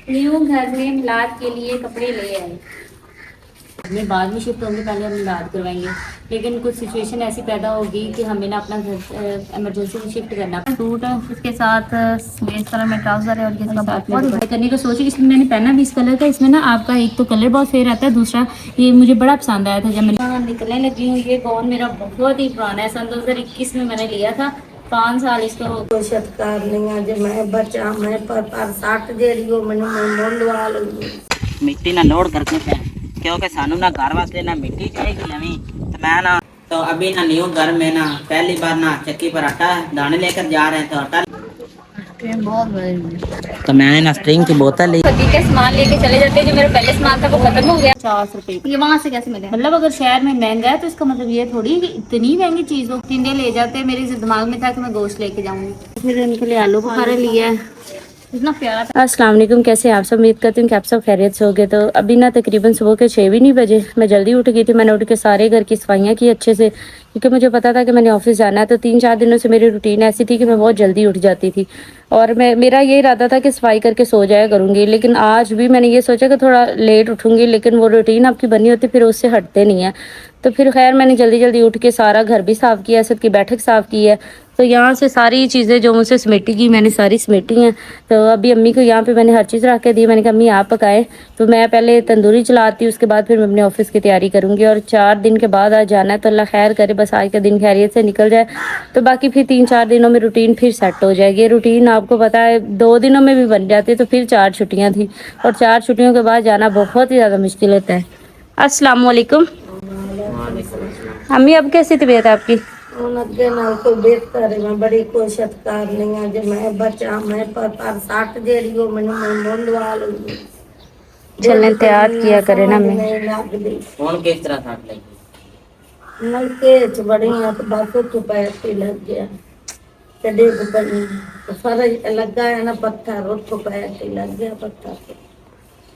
New घर में मिलाद के लिए कपड़े ले आए। में बाद में शिफ्ट होंगे, पहले हम मिलाद करवाएंगे। लेकिन कुछ सिचुएशन ऐसी पैदा होगी कि हमें ना अपना घर इमरजेंसी में शिफ्ट करना। सूट है, इसके साथ स्लेट कलर में ट्राउजर है और ये साथ में करने को सोची। इसमें मैंने पहना भी इस कलर का। इसमें ना आपका एक तो कलर बहुत फेयर आता है, दूसरा ये मुझे बड़ा पसंद आया था जब मैं निकलने लगी हूँ। ये गाउन मेरा बहुत ही पुराना है, सन 2021 में मैंने लिया था। 5 साल इसको हो कोई सत्कार नहीं है जो मैं बचा मैं पर सट जेड़ी हो मैंने मुंड वाल मिट्टी ना लोड करके पे क्योंकि सानू ना घर वास्ते ना मिट्टी चाहिए नवी। तो मैं ना तो अभी ना न्यू घर में ना पहली बार ना चक्की पर आटा दाने लेकर जा रहे हैं। तो आटा तो मैंने ना स्ट्रिंग की बोतल ली। पति के सामान लेके चले जाते हैं, जो मेरा पहले सामान था वो खत्म हो गया। 50 रुपए ये वहाँ से कैसे मिले? मतलब अगर शहर में महंगा है तो इसका मतलब ये थोड़ी कि इतनी महंगी चीज हो। टिंडे ले जाते हैं, मेरे दिमाग में था कि मैं गोश्त लेके जाऊंगी। फिर इनके लिए आलू बुखारा लिया है। इतना प्यारा था। अस्सलाम वालेकुम, कैसे हैं आप सब? उम्मीद करती हूँ कि आप सब खैरियत से होगे। तो अभी ना तकरीबन सुबह के 6 भी नहीं बजे मैं जल्दी उठ गई थी। मैंने उठ के सारे घर की सफाइयाँ की अच्छे से, क्योंकि मुझे पता था कि मैंने ऑफिस जाना है। तो 3-4 दिनों से मेरी रूटीन ऐसी थी कि मैं बहुत जल्दी उठ जाती थी और मेरा ये इरादा था कि सफाई करके सो जाया करूँगी। लेकिन आज भी मैंने ये सोचा कि थोड़ा लेट उठूँगी, लेकिन वो रूटीन आपकी बनी होती फिर उससे हटते नहीं है। तो फिर खैर मैंने जल्दी जल्दी उठ के सारा घर भी साफ़ किया, सबकी बैठक साफ़ की है। तो यहाँ से सारी चीज़ें जो मुझसे समेटी की मैंने सारी समेटी हैं। तो अभी अम्मी को यहाँ पे मैंने हर चीज़ रख के दी। मैंने कहा अम्मी आप पकाएं। तो मैं पहले तंदूरी चलाती हूँ, उसके बाद फिर मैं अपने ऑफिस की तैयारी करूँगी। और 4 दिन के बाद आज जाना है, तो अल्लाह खैर करे बस आज का दिन खैरियत से निकल जाए। तो बाकी फिर 3-4 दिनों में रूटीन फिर सेट हो जाएगी। रूटीन आपको पता है 2 दिनों में भी बन जाती है। तो फिर 4 छुट्टियाँ थी और 4 छुट्टियों के बाद जाना बहुत ही ज़्यादा मुश्किल होता है। अस्सलाम वालेकुम अम्मी, अब कैसी तबीयत है आपकी? अगे नाल कोई बेहतर है मैं बड़ी कोई सत्कार नहीं है जो मैं बचा मैं पर सट जेड़ी हो मैंने मुंड वाल चलने तैयार किया करे ना मैं। नहीं लगदी कौन किस तरह साथ लगी नलके च बड़ी है तो बस तो पैर पे लग गया ते डिग पई। फर्ज लगा है ना पत्थर उसको पैर पे लग गया पत्थर।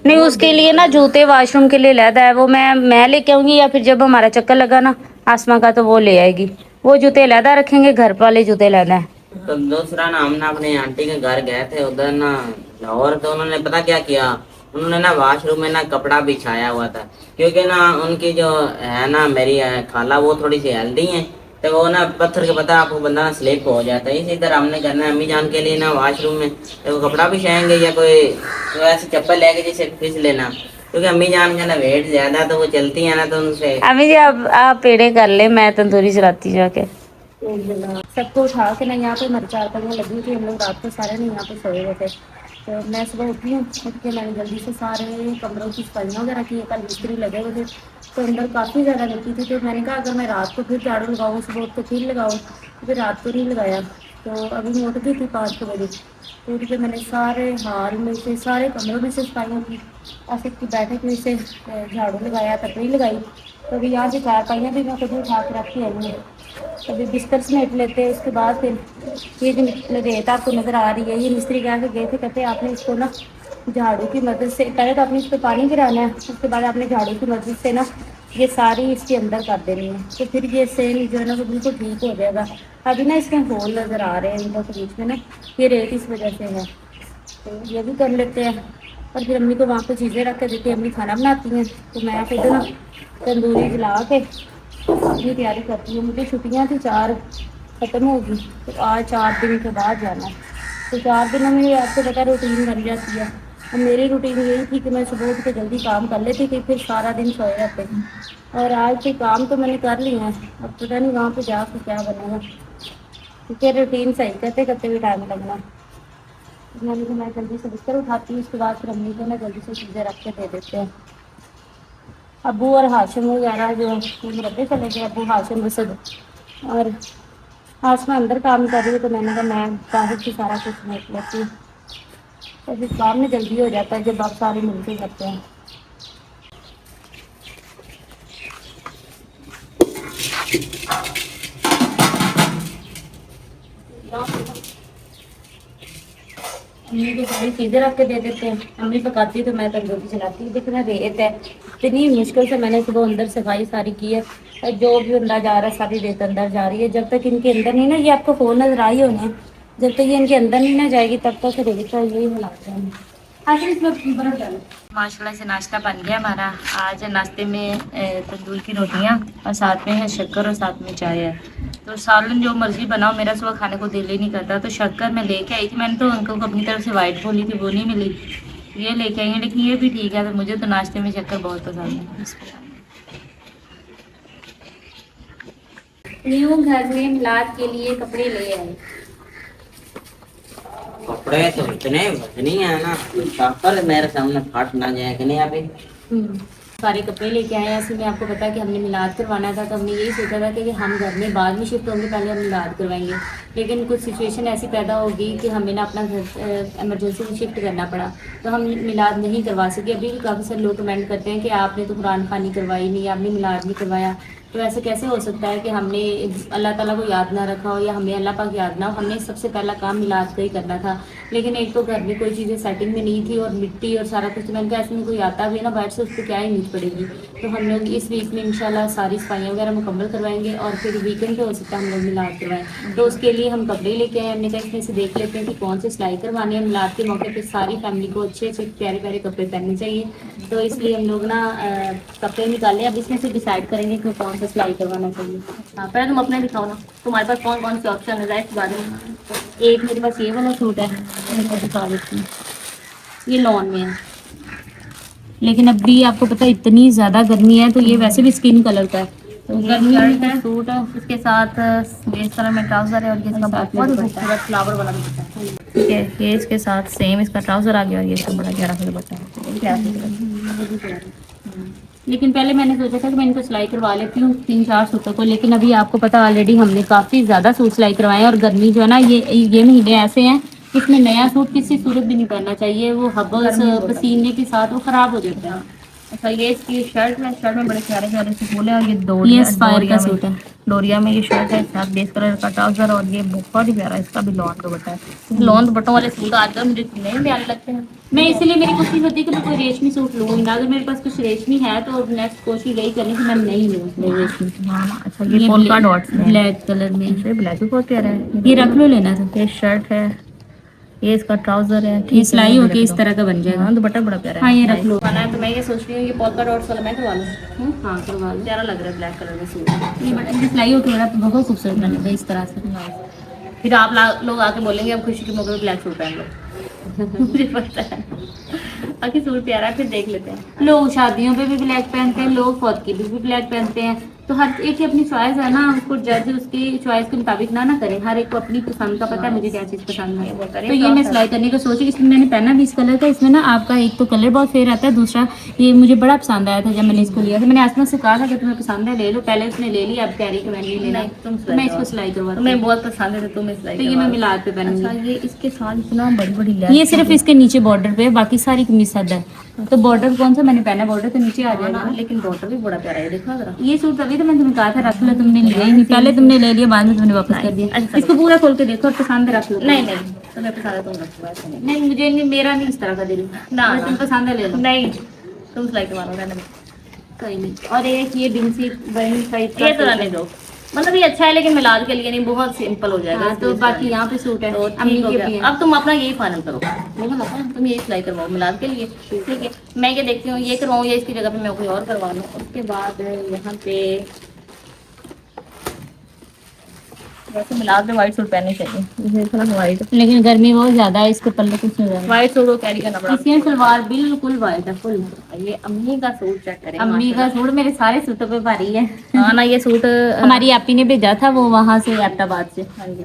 नहीं, उसके लिए ना जूते वॉशरूम के लिए लैदा है, वो मैं लेके आऊंगी या फिर जब हमारा चक्कर लगा ना आसमां का तो वो ले आएगी। वो जूते लैदा रखेंगे, घर वाले जूते लैदा है। तो दूसरा ना हम ना अपने आंटी के घर गए थे उधर ना लाहौर। तो उन्होंने पता क्या किया, उन्होंने ना वॉशरूम में ना कपड़ा बिछाया हुआ था। क्योंकि ना उनकी जो है ना मेरी खाला वो थोड़ी सी हेल्दी है। तो वो ना पत्थर के पता आपको बंदा ना स्लिप हो जाता है। इसी तरह हमने करना है अम्मी जान के लिए ना वॉशरूम में तो वो कपड़ा बिछाएंगे या कोई तो ऐसे चप्पल लेके जिसे खींच लेना। क्योंकि अम्मी जान का ना वेट ज्यादा तो वो चलती है ना तो उनसे। अम्मी जी आप पेड़े कर ले, मैं तंदूरी चलाती जाके। सबको उठा के ना यहाँ पे मेरी 4 पहियाँ लगी थी। हम लोग रात को सारे ने यहाँ पे सोए हुए थे। तो मैं सुबह उठी हूँ, उठ के मैंने जल्दी से सारे कमरों की सफाइयाँ वगैरह की। कल मिस्त्री लगे हुए थे तो अंदर काफ़ी ज़्यादा मिट्टी थी। तो मैंने कहा अगर मैं रात को फिर झाड़ू लगाऊँ, सुबह उठ के फिर लगाऊँ, तो फिर रात को नहीं लगाया। तो अभी मैं उठ गई थी 5 बजे। तो उठ के मैंने सारे हाल में से सारे कमरों में से सफाइयाँ की, ऐसे की बैठक में से झाड़ू लगाया, तपड़ी लगाई। तो अभी यहाँ से 4 पहियाँ भी मैं खुद उठा के रखी आई हूँ। अभी बिस्तर समेट लेते हैं, उसके बाद फिर ये जो रेत आपको नज़र आ रही है, ये मिस्त्री कह के गए थे, कहते हैं आपने इसको ना झाड़ू की मदद से पहले तो आपने इस पर पानी गिराना है, उसके बाद आपने झाड़ू की मदद से ना ये सारी इसके अंदर कर देनी है। तो फिर ये सेल जो है ना वो बिल्कुल ठीक हो जाएगा। अभी ना इसमें होल नज़र आ रहे हैं इनका के बीच में ना, ये रेत इस वजह से है। तो ये भी कर लेते हैं और फिर अम्मी को वहाँ पे चीज़ें रख के देती हैं। अम्मी खाना बनाती हैं तो मैं फिर ना तंदूरी जला के अपनी तैयारी करती हूँ। मुझे छुट्टियाँ थी 4 ख़त्म होगी, तो आज 4 दिन के बाद जाना है। तो 4 दिनों में आपको पता रूटीन बन जाती है। और मेरी रूटीन यही थी कि मैं सुबह उठ के जल्दी काम कर लेती थी, फिर सारा दिन सोए रहते थे। और आज के काम तो मैंने कर लिए हैं, अब पता नहीं वहाँ पे जाकर क्या बनेगा, क्योंकि रूटीन सही करते करते भी टाइम लगना। मैंने तो मैं जल्दी से बिस्तर उठाती हूँ, उसके बाद फिर अम्मी को ना जल्दी से चीज़ें रख के दे देते हैं। अबू और हाशिम वगैरह जो रखे चले गए, अबू हाशिम वसद। और आज मैं अंदर काम कर रही हूँ तो मैंने कहा मैं बाहर से सारा कुछ समेट लेती हूँ। तो फिर काम में जल्दी हो जाता है जब आप सारे मिलके करते हैं। अम्मी को सारी चीज़ें रख के दे देते हैं, अम्मी पकाती तो मैं तंदूरी चलाती हूँ। देखना रेत है, इतनी मुश्किल से मैंने सुबह अंदर सफाई सारी की है। और जो भी अंदर जा रहा है सारी रेत अंदर जा रही है। जब तक इनके अंदर नहीं ना, ये आपको फ़ोन नजर आई होने, जब तक ये इनके अंदर नहीं ना जाएगी तब तक रेत का यही हालात है। माशाल्लाह से नाश्ता बन गया हमारा। आज नाश्ते में तंदूर की रोटियां और साथ में है शक्कर और साथ में चाय है। तो सालन जो मर्जी बनाओ, मेरा सुबह खाने को दिल ही नहीं करता। तो शक्कर मैं लेके आई थी, मैंने तो अंकल को अपनी तरफ से वाइट बोली थी, वो नहीं मिली, ये लेके आई है, लेकिन ये भी ठीक है। तो मुझे तो नाश्ते में शक्कर बहुत पसंद है। न्यू घर में मिलाद के लिए कपड़े ले आए। कपड़े तो इतने वजनी है ना, शाकर मेरे सामने फट ना जाए कि नहीं अभी। सारे कपड़े लेके आए हैं। ऐसे में आपको पता है कि हमने मिलाद करवाना था, तो हमने यही सोचा था कि हम घर में बाद में शिफ्ट होंगे, पहले हम मिलाद करवाएंगे। लेकिन कुछ सिचुएशन ऐसी पैदा होगी कि हमें ना अपना घर इमरजेंसी में शिफ्ट करना पड़ा, तो हम मिलाद नहीं करवा सके। अभी भी काफ़ी सारे लोग कमेंट करते हैं कि आपने तो कुरान खानी करवाई नहीं, आपने मिलाद नहीं करवाया। तो ऐसे कैसे हो सकता है कि हमने अल्लाह ताला को याद ना रखा हो या हमें अल्लाह पाक याद ना हो। हमने सबसे पहला काम मिलाद का ही करना था, लेकिन एक तो घर में कोई चीज़ें सेटिंग में नहीं थी और मिट्टी और सारा कुछ, तो मैंने कहा ऐसे में कोई आता भी है ना बाहर से, उसको क्या ही नीड पड़ेगी। तो हम लोग इस वीक में इंशाल्लाह सारी सफाइयाँ वगैरह मुकम्मल करवाएंगे और फिर वीकेंड पे हो सकता है हम लोग मिलाद करवाएं। तो उसके लिए हम कपड़े लेके आए। हमने कहा इसमें से देख लेते हैं कि कौन से सिलाई करवाने हैं। मिलाद के मौके पर सारी फैमिली को अच्छे अच्छे प्यारे प्यारे कपड़े पहनने चाहिए, तो इसलिए हम लोग ना कपड़े निकाले। अब इसमें से डिसाइड करेंगे कि कौन सा सिलाई करवाना चाहिए। हाँ, पहले तुम अपने दिखाओ ना, तुम्हारे पास कौन कौन से ऑप्शन है इसके बारे में। एक मेरे पास ये वाला सूट है, मैं दिखा देती हूँ, ये लॉन में है, लेकिन अभी आपको पता है इतनी ज़्यादा गर्मी है, तो ये वैसे भी स्किन कलर का है, तो गर्मी में सूट है। इसके साथ इस तरह में ट्राउजर है और ये इसके साथ बहुत खूबसूरत फ्लावर वाला दुपट्टा है। ठीक है, ये इसके साथ सेम इसका ट्राउजर आ गया और ये इसका बड़ा प्यारा सा दुपट्टा है। लेकिन पहले मैंने सोचा था कि मैं इनको सिलाई करवा लेती हूँ 3-4 सूटों को, लेकिन अभी आपको पता ऑलरेडी हमने काफ़ी ज़्यादा सूट सिलाई करवाए हैं। और गर्मी जो है ना, ये महीने ऐसे हैं, इसमें नया सूट किसी सूरत भी नहीं पहनना चाहिए, वो हबस पसीने के साथ वो ख़राब हो जाता है। अच्छा, ये इसकी शर्ट है, शर्ट में बड़े प्यारे प्यारे से फूल है और ये डोरिया का सूट है, डोरिया में ये शर्ट है, साथ बेस कलर का ट्राउजर और ये बहुत ही प्यारा इसका भी लॉन दुपट्टा है। लॉन दुपट्टों वाले सूट आजकल मुझे नहीं प्यारे लगते हैं, मैं इसीलिए मेरी कोशिश होती है कि मैं कोई रेशमी सूट लूँ ना। अगर मेरे पास कुछ रेशमी है तो नेक्स्ट कोशिश यही करनी कि मैं नहीं लूँ रेशमी। अच्छा, ये पोल्का डॉट्स ब्लैक कलर में, ब्लैक भी बहुत प्यारा है, ये रख लो लेना था। ये शर्ट है, ये इसका ट्राउजर है, ये सिलाई होके इस तरह का बन जाएगा। हाँ, दुपट्टा बड़ा प्यारा है। हाँ, ये रख लो खाना है। तो मैं ये सोच रही हूँ ये पोल्का डॉट्स वाला मैं करवा लूँ। हाँ, करवा लो, प्यारा लग रहा है ब्लैक कलर में सूट। ये बड़ा सिलाई होके मेरा बहुत खूबसूरत बनेगा इस तरह से। फिर आप लोग आके बोलेंगे अब खुशी के मौके पे ब्लैक सूट पहन लो। मुझे पता है बाकी सूट प्यारा है, फिर देख लेते हैं। लोग शादियों पे भी ब्लैक पहनते हैं, लोग फौत की भी ब्लैक पहनते हैं, तो हर एक की अपनी चॉइस है ना, उसको जज उसकी चॉइस के मुताबिक ना करें। हर एक को अपनी पसंद का पता है मुझे क्या चीज़ पसंद है। तो ये मैं सिलाई करने का सोची, इसमें मैंने पहना भी इस कलर का। इसमें ना आपका एक तो कलर बहुत फेयर आता है, दूसरा ये मुझे बड़ा पसंद आया था जब मैंने इसको लिया था। मैंने आसमा से कहा था कि तुम्हें पसंद है ले लो, पहले उसने ले लिया, अब कह रही कि मैंने नहीं लेना, मैं इसको सिलाई करवा, तुम्हें बहुत पसंद है तो तुम्हें सिलाई, तो ये मैं मिलाद पे पहनूंगी। ये इसके साथ इतना बड़ी बड़ी, ये सिर्फ इसके नीचे बॉर्डर पे, बाकी सारी कमीज सादा है। तो बॉर्डर कौन सा मैंने पहना, बॉर्डर तो नीचे आ जाएगा, लेकिन बॉर्डर भी बड़ा प्यारा है, देखो जरा। ये सूट तभी तो मैंने तुम्हें कहा था रख लो, तुमने लिया ही नहीं। पहले तुमने ले लिया, बाद में तुमने वापस कर दिया। इसको पूरा खोल के देखो और पसंद है रख लो। नहीं तुम्हें पसंद है तुम रखो, नहीं मुझे नहीं, मेरा नहीं इस तरह का दिल ना, तुम पसंद है ले लो। नहीं तुम सिलाई करवा लो, कहीं नहीं। और एक ये डिंसी बहन साइड, ये तो रहने दो, मतलब ये अच्छा है लेकिन मिलाद के लिए नहीं, बहुत सिंपल हो जाएगा। तो बाकी यहाँ पे सूट है, अम्मी के भी है। अब तुम अपना यही फाइनल करो, तुम यही सिलाई करवाओ मिलाद के लिए, ठीक है। मैं ये देखती हूँ ये करवाऊँ या इसकी जगह पे मैं कोई और करवा लूँ। उसके बाद यहाँ पे वैसे मिलाद में व्हाइट सूट पहननी चाहिए, थोड़ा व्हाइट, लेकिन गर्मी बहुत ज्यादा है, इसके पल्ले कुछ नहीं, व्हाइट सूट को कैरी करना पड़ा। इसकी सलवार बिल्कुल व्हाइट है, फुल। ये अम्मी का सूट चेक करें, अम्मी का सूट मेरे सारे सूटों पे भारी है। हाँ ना, ये सूट हमारी आपी ने भेजा था, वो वहाँ से अहमदाबाद से। हाँ जी,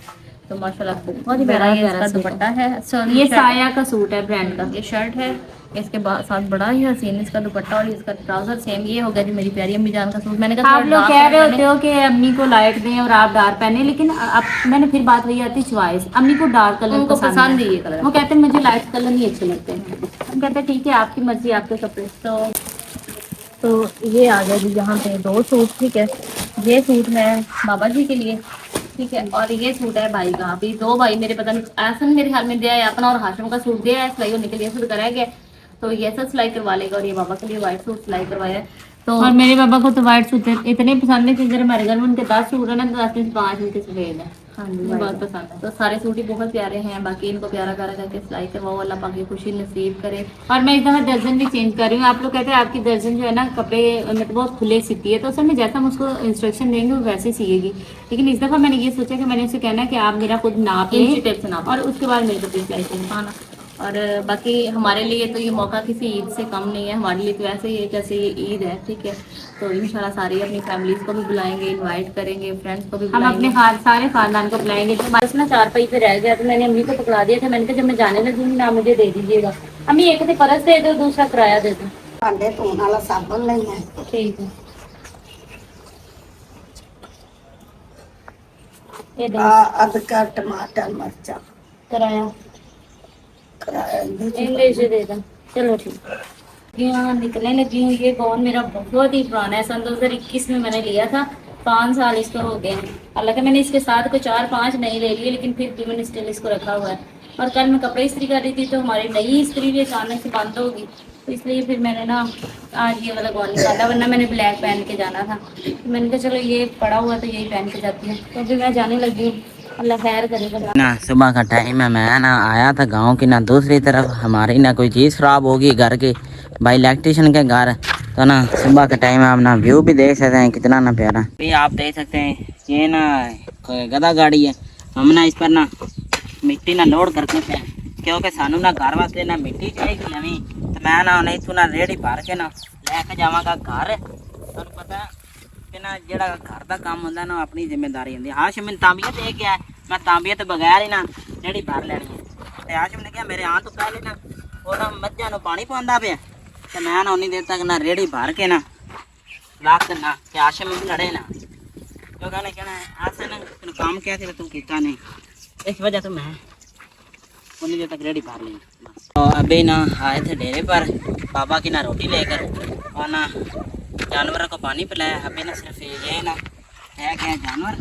तो माशाल्लाह बहुत ही प्यारा दुपट्टा है। ये साया का सूट है ब्रांड का, ये शर्ट है, इसके साथ बड़ा ही हसीन इसका दुपट्टा और इसका ट्राउजर सेम। ये हो गया जी मेरी प्यारी अम्मी जान का सूट। मैंने कहा आप लोग कह रहे होते हो कि अम्मी को लाइट दें और आप डार्क पहने, लेकिन अब मैंने फिर बात वही आती चॉइस, अम्मी को डार्क कलर पसंद है ये कलर, वो कहते हैं मुझे लाइट कलर नहीं अच्छे लगते हैं। हम कहते हैं ठीक है आपकी मर्जी, आपके कपड़े। तो ये आ गया जी यहाँ पे 2 सूट, ठीक है। ये सूट है बाबा जी के लिए, ठीक है, और ये सूट है भाई का। अभी 2 भाई मेरे पता नहीं, आसन मेरे हाल में दिया है अपना और हाशम का सूट दिया है, सिलाई होने के लिए सूट कराया गया, तो ये सब सिलाई करवा लेगा। और ये बाबा के लिए व्हाइट सूट सिलाई करवाया है। तो और मेरे बाबा को तो व्हाइट सूट इतने पसंद है कि अगर हमारे घर में उनके 10 सूट है ना, तो 10 में से 5 उनके सफेद है। हाँ जी बहुत पसंद है। तो सारे सूट ही बहुत प्यारे हैं, बाकी इनको प्यारा प्यारा करके सिलाई करवाओ, अल्लाह पाक की खुशी नसीब करे। और मैं इस दफ़ा दर्जन भी चेंज कर रही हूँ। आप लोग कहते हैं आपकी दर्जन जो है ना कपड़े मतलब बहुत खुले सीती है, तो असल में जैसा हम उसको इंस्ट्रक्शन देंगे वो वैसे ही सिएगी। लेकिन इस दफ़ा मैंने ये सोचा कि मैंने उसे कहना है कि आप मेरा खुद नाप इंची लें टेप से नाप और उसके बाद मेरे को सिलाई करें। हाँ ना। और बाकी हमारे लिए तो ये मौका किसी ईद से कम नहीं है, हमारे लिए तो ऐसे ही है जैसे ये ईद है, ठीक है। तो इंशाल्लाह सारी अपनी फैमिलीज को भी बुलाएंगे, इनवाइट करेंगे, फ्रेंड्स को भी हम अपने बुलाएंगे। सारे खानदान को बुलाएंगे। जो हमारे ना 4 पई पे रह गया तो मैंने अम्मी को पकड़ा दिया था। मैंने कहा जब मैं जाने लगूंगी ना मुझे दे दीजिएगा। अम्मी एक तो परस दे दो, दूसरा किराया दे दो। भांडे धोने वाला साबुन नहीं है। ठीक है, ये दो अदरक टमाटर मिर्चा किराया इंग्लिश दे दो। चलो ठीक है। यहाँ निकलने लगी हूँ। ये गाउन मेरा बहुत ही पुराना है, सन 2021 में मैंने लिया था। 5 साल इसको हो गए हैं। हालांकि मैंने इसके साथ कोई 4-5 नई ले लिए, लेकिन फिर भी मैंने स्टिल इसको रखा हुआ है। और कल मैं कपड़े इस्त्री कर रही थी तो हमारी नई इस्त्री भी अचानक से बंद होगी, तो इसलिए फिर मैंने ना आज ये वाला गाउन निकाला, वरना मैंने ब्लैक पहन के जाना था। तो मैंने कहा चलो ये पड़ा हुआ तो यही पहन के जाती हूँ। तो अभी मैं जाने लगी हूँ, अल्लाह खैर करेगा। ना सुबह का टाइम है, मैं ना आया था गांव की ना दूसरी तरफ, हमारी ना कोई चीज़ ख़राब होगी घर की, भाई इलेक्ट्रिशियन के घर। तो ना सुबह का टाइम है, आप ना व्यू भी देख सकते हैं कितना ना प्यारा। भी आप देख सकते हैं ये ना गधा गाड़ी है। हम ना इस पर ना मिट्टी ना लोड करते थे, क्योंकि सानू ना घर वास्ते ना मिट्टी चाहिए नवी। तो मैं ना नहीं तू ना रेड़ी भर के ना लैके जावांगा घर। तुहानू पता कि ना जेड़ा घर का काम होंदा ना अपनी जिम्मेदारी होंदी। हाशिम ने तांबियत दे के आया, मैं तांबियत बगैर ही ना रेड़ी भर लेनी है। तो हाशिम ने कहा मेरे आने तो पहले ना वो ना मज्झां नूं पानी पांदा पे, तो मैं ना उन्नी देर तक ना रेड़ी भर के ना रख देना कि हाशिम भी लड़े ना, क्योंकि उन्हें कहना ऐसा ना तेन काम किया था तू कीता नहीं, इस वजह से मैं उन्नी देर तक रेडी भर ली। तो अभी ना आए थे डेरे पर बाबा की ना रोटी लेकर और ना जानवरों को पानी पिलाया। अभी ना सिर्फ ये ना है क्या जानवर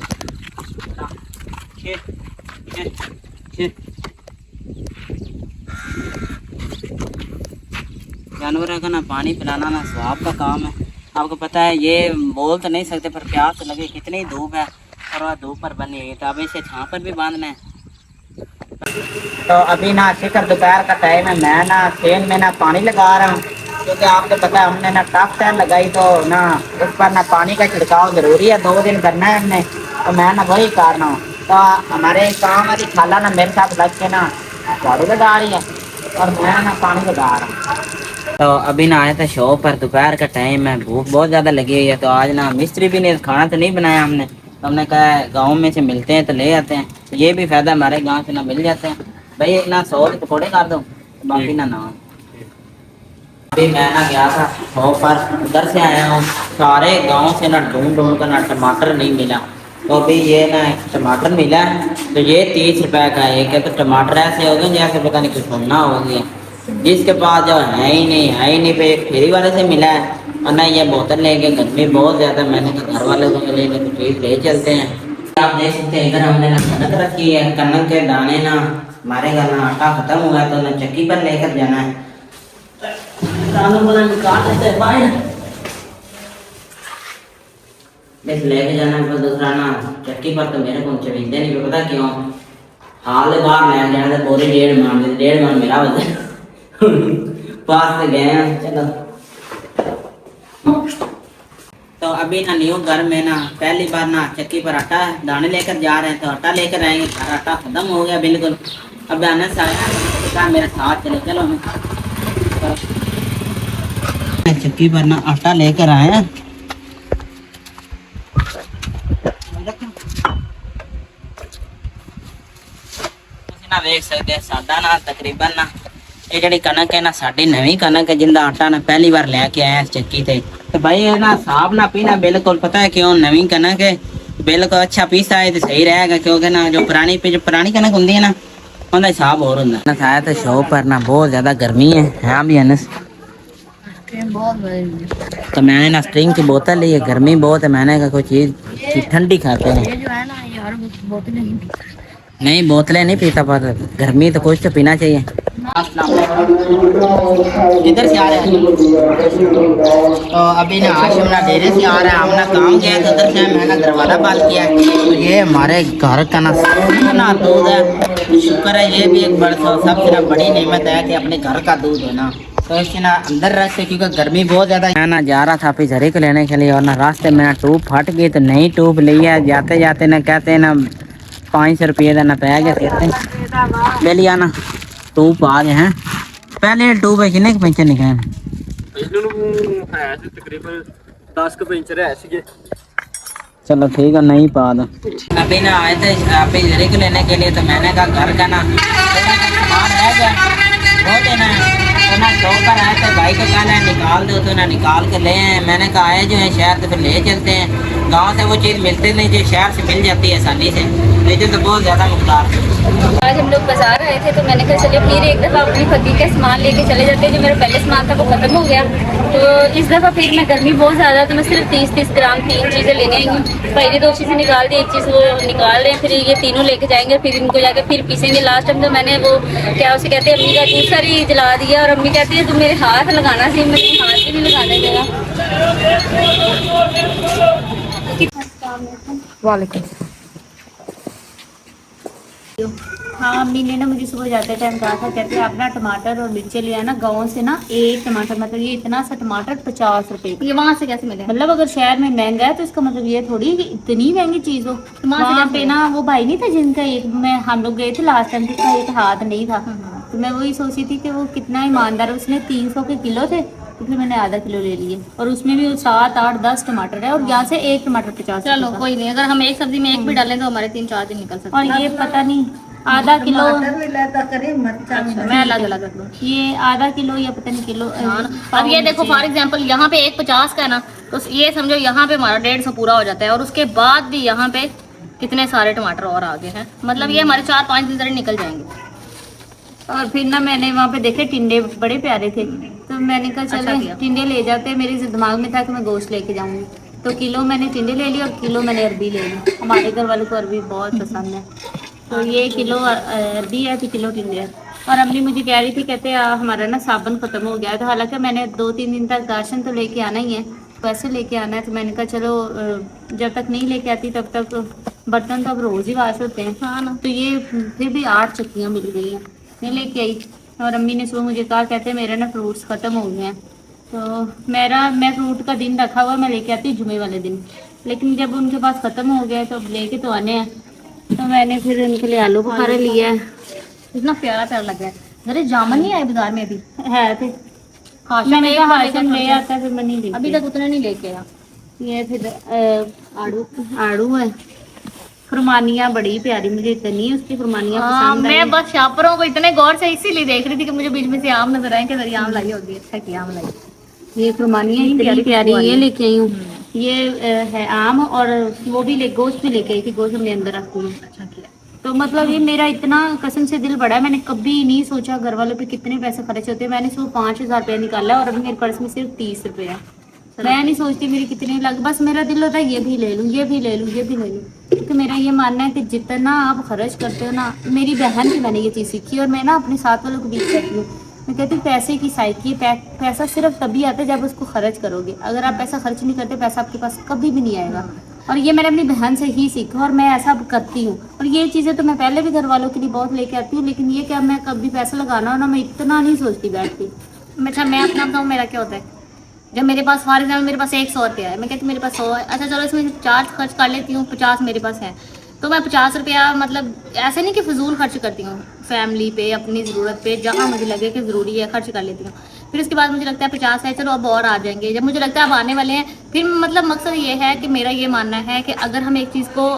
जानवरों को ना पानी पिलाना ना स्वाब का काम है। आपको पता है ये बोल तो नहीं सकते, पर प्यास लगे कितनी धूप है और वह धूप पर बनी है, तो अब इसे छां पर भी बांधना है। तो अभी ना शिखर दोपहर का टाइम है, मैं ना ट्रेन में ना पानी लगा रहा हूँ, क्योंकि आपको पता है हमने ना टफ टाइम लगाई तो ना उस पर ना पानी का छिड़काव ज़रूरी है, 2 दिन करना है हमने। तो मैं ना वही कर रहा हूँ। तो हमारे काम वाली खाला ना मेरे साथ लग के ना झाड़ू लगा रही है और मैं ना पानी लगा रहा हूँ। तो अभी ना आया था शॉप पर, दोपहर का टाइम है, भूख बहुत ज़्यादा लगी हुई है। तो आज ना मिस्त्री भी नहीं, खाना तो नहीं बनाया हमने, तो हमने कहा गाँव में से मिलते हैं तो ले आते हैं। तो ये भी फ़ायदा हमारे गाँव से ना मिल जाते हैं। भाई ना 100 के पकौड़े कर दो, बाकी ना नान। अभी मैं ना गया था शॉप पर, उधर से आया हूँ, सारे गांव से ना ढूंढ ढूंढ कर ना टमाटर नहीं मिला। तो अभी ये ना टमाटर मिला है, तो ये 30 रुपए का एक है। तो टमाटर ऐसे हो गए जैसे पता नहीं कुछ होना हो गया, जिसके पास जो है ही नहीं पे फेरी वाले से मिला है। और ना ये बोतल लेके, गर्मी बहुत ज़्यादा, मैंने तो घर वाले को लेके तो चीज़ ले चलते हैं। आप देख सकते हैं इधर हमने ना कनक रखी है, कनक के दाने ना हमारे घर ना आटा खत्म हुआ तो ना चक्की पर लेकर जाना है, निकाल लेते हैं बाहर, बस लेके जाना है। दूसरा ना चक्की पर तो मेरे को चढ़ींदे नहीं, पता क्यों, हाल बाहर ले जाना तो पूरी 1.5 मन मिला बस पास से गए हैं। चलो तो अभी ना न्यू घर में ना पहली बार ना चक्की पर आटा दाने लेकर जा रहे हैं, तो आटा लेकर आएंगे। घर आटा खत्म हो गया बिल्कुल। अब अनस आया मेरे साथ चले, चलो चक्की पर ना आटा लेकर आए हैं। ना देख सकते हैं साडा ना तकरीबन ना ये जड़ी कनक है ना साडी नवी कनक है, जिंदा आटा ना पहली बार लेके आया चक्की से। तो भाई ये ना साफ ना पीना बिल्कुल, पता है क्यों, नवी कनक है बिल्कुल अच्छा पीसा है तो सही रहेगा, क्योंकि ना जो पुरानी कनक होंगी है ना उनका हिसाब और होंगे। ना खाया तो शॉप पर ना बहुत ज़्यादा गर्मी है, हाँ भी अनस तो मैंने ना स्ट्रिंग की बोतल ली है, गर्मी बहुत है, मैंने कहा कोई चीज़ ठंडी खाते हैं। ये जो है ना यार बोतलें नहीं बोतलें नहीं पीता, पर गर्मी तो कुछ तो पीना चाहिए। किधर से आ रहे हैं? तो अभी ना आशिम ना डेरे से आ रहा है, हमने काम किया तो उधर से मैंने दरवाजा बंद किया। तो ये हमारे घर का ना दूध है, शुक्र है ये भी एक सबसे ना बड़ी नेमत है कि अपने घर का दूध है ना, तो इसके ना अंदर रखते, क्योंकि गर्मी बहुत ज्यादा। मैं ना जा रहा था अपनी झरी को लेने के लिए, और ना रास्ते में ना ट्यूब फट गई, तो नई ट्यूब ली है। जाते जाते ना कहते हैं ना 500 रुपये देना पै गया, ले लिया ना। ट्यूब आ गए हैं, पहले ट्यूब है कितने पैंचर निकले? तकरीबन 10 के पेंचर है ऐसे। चलो ठीक है, नहीं पा दो। अभी ना आए थे अभी झरी को लेने के लिए, तो मैंने कहा घर का ना सामान रह गया वो देना है, तो ना शॉपर आए थे, भाई को कहना है निकाल दो, तो ना निकाल के ले आए। मैंने कहा आए जो है शहर तो फिर ले चलते हैं, गांव से वो चीज़ मिलती नहीं जो शहर से मिल जाती है आसानी से, लेकिन तो बहुत ज़्यादा मुख्तार। आज हम लोग बाजार आए थे, तो मैंने कहा चलिए फिर एक दफ़ा अपनी फकी का सामान लेके चले जाते हैं। जो मेरा पहले सामान था वो खत्म हो गया, तो इस दफ़ा फिर मैं गर्मी बहुत ज़्यादा, तो मैं सिर्फ 30 ग्राम 3 चीज़ें लेने आई हूँ। पहले 2 चीज़ें निकाल दी, एक चीज़ वो निकाल रहे हैं, फिर ये तीनों लेके जाएंगे, फिर इनको जाके फिर पीसेंगे। लास्ट टाइम तो मैंने वो क्या उसे कहते हैं अम्मी का जूसर ही जला दिया, और अम्मी कहती है तुम मेरे हाथ लगाना सी, मैं हाथ भी नहीं लगाने देगा। वालेकुम। हाँ, अम्मी ने ना मुझे सुबह जाते टाइम कहा था, कहते हैं आप ना टमाटर और मिर्चे ले आना गाँव से ना, एक टमाटर मतलब ये इतना सा टमाटर 50 रुपए। ये वहाँ से कैसे मिले? मतलब अगर शहर में महंगा है तो इसका मतलब ये थोड़ी कि इतनी महंगी चीज हो। वहाँ पे ना वो भाई नहीं था जिनका एक मैं हम लोग गए थे लास्ट टाइम, जिसका एक हाथ नहीं था, तो मैं वही सोची थी कि वो कितना ईमानदार है। उसने 300 के किलो थे, तो फिर मैंने आधा किलो ले लिए, और उसमें भी 7, 8, 10 टमाटर है, और यहाँ से एक टमाटर 50। चलो कोई नहीं, अगर हम एक सब्जी में एक भी डालें तो हमारे 3-4 दिन निकल सकते और ये पता नहीं आधा किलो, हैं। मैं अलग अलग रख लूँ। ये आधा किलो या पता नहीं किलो। अब ये देखो फॉर एग्जांपल यहाँ पे एक 50 का है ना, तो ये समझो यहाँ पे हमारा 150 पूरा हो जाता है, और उसके बाद भी यहाँ पे कितने सारे टमाटर और आगे हैं, मतलब ये हमारे 4-5 दिन तक निकल जाएंगे। और फिर ना मैंने वहाँ पे देखे टिंडे बड़े प्यारे थे, तो मैंने कहा चलो टिंडे ले जाते। मेरे दिमाग में था कि मैं गोश्त लेके जाऊंगी, तो किलो मैंने टिंडे ले लिए और किलो मैंने अरबी ले ली। हमारे घर वालों को अरबी बहुत पसंद है, तो ये किलो अरबी है, तो किलो टिंडे है। और अम्मी मुझे कह रही थी, कहते हमारा ना साबुन ख़त्म हो गया है, तो हालांकि मैंने 2-3 दिन तक राशन तो लेके आना ही है, पैसे लेके आना है। तो मैंने कहा चलो जब तक नहीं लेके आती तब तक बर्तन तो अब रोज़ ही वाश होते हैं। हाँ ना, तो ये फिर भी 8 चक्कियाँ मिल गई हैं, मैं लेके आई। और अम्मी ने सुबह मुझे कहा, कहते मेरे ना फ्रूट्स ख़त्म हो गए हैं, तो मैं फ्रूट का दिन रखा हुआ, मैं लेके आती जुमे वाले दिन, लेकिन जब उनके पास ख़त्म हो गया तो अब लेके तो आने हैं। तो मैंने फिर उनके लिए आलू बुखारा लिया है, इतना प्यारा प्यारा लग रहा है। अरे जामुन नहीं आए बाजार में अभी? है थे हाशिम मैंने कहा हाशिम ले आता, फिर मैं नहीं ली अभी तक उतने नहीं लेके आया। ये फिर आड़ू है। फरमानियाँ बड़ी प्यारी, मुझे इतनी उसकी फरमानियाँ हाँ, पसंद मैं आई। बस शापरों को इतने गौर से इसीलिए देख रही थी कि मुझे बीच में से आम नजर आए कि मेरी आम लाई होगी। अच्छा की आम लाई, ये फरमानियाँ इतनी प्यारी ये लेके आई हूँ। ये है आम, और वो भी गोश्त भी लेके आई थी, गोश्त हमने अंदर रखी है। अच्छा किया। तो मतलब ये मेरा इतना कसम से दिल बड़ा है, मैंने कभी नहीं सोचा घर वालों पे कितने पैसे खर्च होते हैं। मैंने सिर्फ 5,000 रुपया निकाला, और अभी मेरे पर्स में सिर्फ 30 रुपये है। मैं नहीं सोचती मेरी कितने लग, बस मेरा दिल होता है ये भी ले लूँ, ये भी ले लूँ, ये भी ले लूँ, क्योंकि मेरा ये मानना है कि जितना आप खर्च करते हो ना, मेरी बहन की मैंने ये चीज़ सीखी, और मैं ना अपने साथ वालों को भी कहती हूँ, मैं कहती हूँ पैसे की साइकी, पैसा सिर्फ तभी आता है जब उसको खर्च करोगे। अगर आप पैसा खर्च नहीं करते, पैसा आपके पास कभी भी नहीं आएगा। और ये मैंने अपनी बहन से ही सीखा, और मैं ऐसा करती हूँ। और ये चीज़ें तो मैं पहले भी घर वालों के लिए बहुत लेके आती हूँ, लेकिन ये क्या मैं कभी पैसा लगाना हो ना, मैं इतना नहीं सोचती बैठती। अच्छा मैं अपना बताऊँ मेरा क्या होता है, जब मेरे पास फॉर एग्जाम्पल मेरे पास 100 रुपया है, मैं कहती हूँ मेरे पास 100 है, अच्छा चलो इसमें 4 खर्च कर लेती हूँ, 50 मेरे पास है, तो मैं 50 रुपया मतलब ऐसे नहीं कि फजूल खर्च करती हूँ, फैमिली पे, अपनी ज़रूरत पे, जहाँ मुझे लगे कि ज़रूरी है खर्च कर लेती हूँ। फिर उसके बाद मुझे लगता है 50 है, चलो अब और आ जाएंगे, जब मुझे लगता है अब आने वाले हैं, फिर मतलब मकसद ये है कि मेरा ये मानना है कि अगर हम एक चीज़ को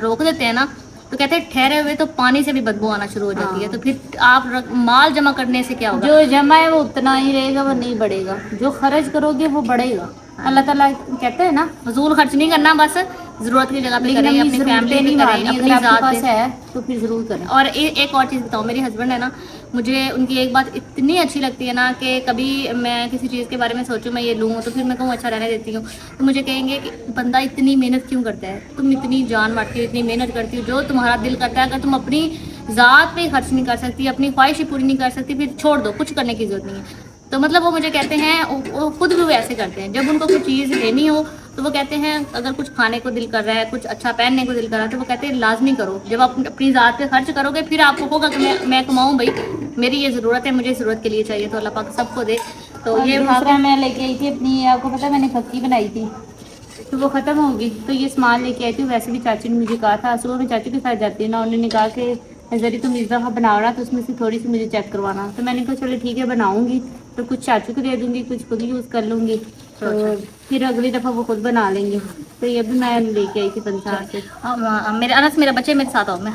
रोक देते हैं ना, तो कहते हैं ठहरे हुए तो पानी से भी बदबू आना शुरू हो जाती है। तो फिर आप माल जमा करने से क्या होगा, जो जमा है वो उतना ही रहेगा, वो नहीं बढ़ेगा। जो खर्च करोगे वो बढ़ेगा। अल्लाह ताला कहते हैं ना, फजूल खर्च नहीं करना, बस ज़रूरत की जगह पे करें, अपनी फैमिली पे करें, अपनी ज़ात पे। है तो फिर जरूर करें। और एक और चीज़ बताओ, मेरे हस्बैंड है ना, मुझे उनकी एक बात इतनी अच्छी लगती है ना कि कभी मैं किसी चीज़ के बारे में सोचूं मैं ये लूँ तो फिर मैं कहूँ अच्छा रहने देती हूँ, तो मुझे कहेंगे कि बंदा इतनी मेहनत क्यों करता है, तुम इतनी जान बांटती हो, इतनी मेहनत करती हो, जो तुम्हारा दिल करता है अगर तुम अपनी ज़ात पे खर्च नहीं कर सकती, अपनी ख्वाहिशें पूरी नहीं कर सकती, फिर छोड़ दो, कुछ करने की ज़रूरत नहीं है। तो मतलब वो मुझे कहते हैं, वो खुद भी वैसे करते हैं, जब उनको कुछ चीज़ लेनी हो तो वो कहते हैं अगर कुछ खाने को दिल कर रहा है, कुछ अच्छा पहनने को दिल कर रहा है, तो वो कहते हैं लाजमी करो, जब आप अपनी ज़ात पे खर्च करोगे फिर आपको होगा कि मैं कमाऊँ भाई, मेरी ये ज़रूरत है, मुझे ज़रूरत के लिए चाहिए, तो अल्लाह पाक सबको दे। तो ये दूसरा मैं लेके आई थी अपनी, आपको पता है मैंने फक्की बनाई थी तो वो ख़त्म होगी, तो ये सामान लेके आई थी। वैसे भी चाची ने मुझे कहा था, सुबह मैं चाची के साथ जाती हूँ ना, उन्होंने कहा कि जरी तुम इस दफ़ा बनाओ ना तो उसमें से थोड़ी सी मुझे चेक करवाना, तो मैंने कहा चलो ठीक है बनाऊँगी, तो कुछ चाचू को दे दूँगी, कुछ खुद यूज़ कर लूँगी, तो फिर अगली दफ़ा वो खुद बना लेंगे। तो ये भी मैं लेके आई थी पंसार से। मेरे अनस मेरा बच्चे मेरे साथ आओ, मैं